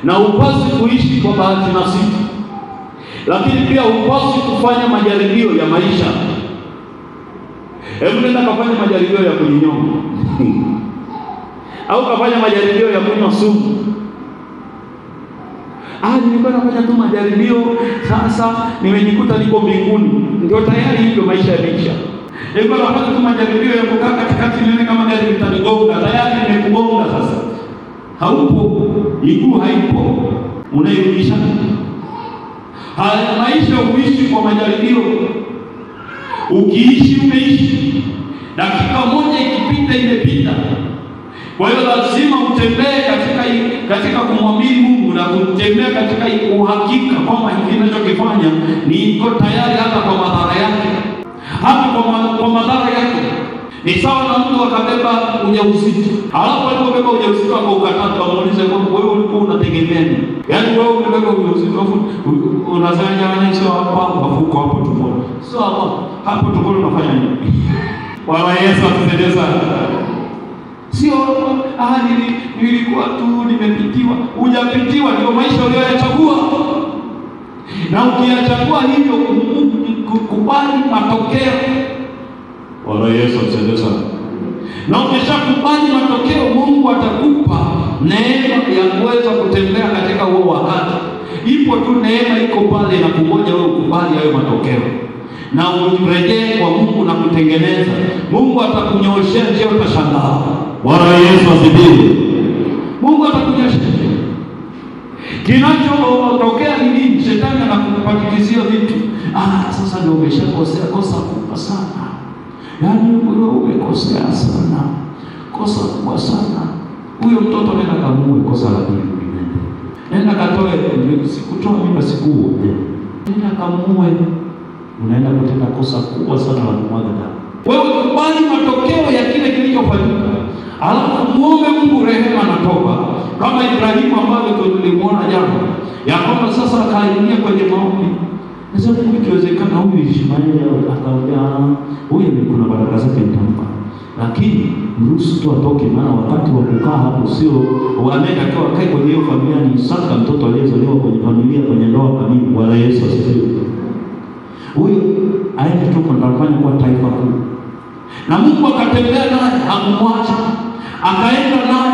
na upasi kuishi kwa bahati nasibu, lakini pia upasi kufanya majaribio ya maisha. Hebu nenda kafanya majaribio ya kujinyonga au kafanya majaribio ya kunywa sumu. Nilikuwa nafanya tu majaribio, sasa nimejikuta niko mbinguni. Ndio tayari hivyo maisha yameisha. Nilikuwa nafanya tu majaribio ya kukaa katikati nione kama gari litanigonga, tayari nimekugonga sasa. Haupo, miguu haipo, unairudisha. Haya maisha huishi kwa majaribio. Ukiishi umeishi. Dakika moja ikipita imepita. Kwa hiyo lazima utembee katika kumwamini Mungu na kutembea katika uhakika kwamba hiki ninachokifanya niko tayari hata kwa madhara yake. Hata kwa madhara yake. Ni sawa na mtu akabeba ujauzito. Alafu alipobeba ujauzito akaukataa, amuulize kwamba wewe ulikuwa unategemea nini? Yaani wewe umebeba ujauzito afu unasema jamani sio hapa mafuko hapo tumboni. Sio hapo tumboni unafanya nini? Bwana Yesu atusaidie sana. Sio nilikuwa tu nimepitiwa. Hujapitiwa, ndio maisha uliyoyachagua. Na ukiyachagua hivyo kubali matokeo. Bwana Yesu atusaidie sana. Na ukishakubali matokeo, Mungu atakupa neema ya kuweza kutembea katika huo wakati. Ipo tu neema iko pale na kungoja wewe ukubali hayo matokeo. Na urejee kwa Mungu na kutengeneza. Mungu atakunyooshea njia utashangaa. Bwana Yesu asifiwe. Mungu atakunyosha. Kinachotokea ni nini? Shetani anakupakizia vitu. Sasa ndio umeshakosea kosa kubwa sana. Yaani wewe umekosea sana. Kosa kubwa sana. Huyo mtoto nenda kamue kosa la pili. Nenda katoe, sikutoa mimba sikuo. Nenda kamue. Unaenda kutenda kosa kubwa sana la kumwaga damu. Wewe kubali matokeo ya kile kilichofanyika. Alafu muombe Mungu rehema na toba. Kama Ibrahimu ambavyo tulimwona jana. Ya kwamba sasa akaingia kwenye maombi. Sasa ikiwezekana huyu Ishmaeli akaongea, huyu kuna baraka zake nitampa. Lakini mruhusu tu atoke, maana wakati wa kukaa hapo sio anayetakiwa akae kwenye hiyo familia ni Isaka, mtoto aliyezaliwa kwenye familia, kwenye ndoa kamili. Bwana Yesu asifiwe. Huyu aende tu kufanya kwa taifa kuu. Na Mungu akatembea naye, hakumwacha. Akaenda naye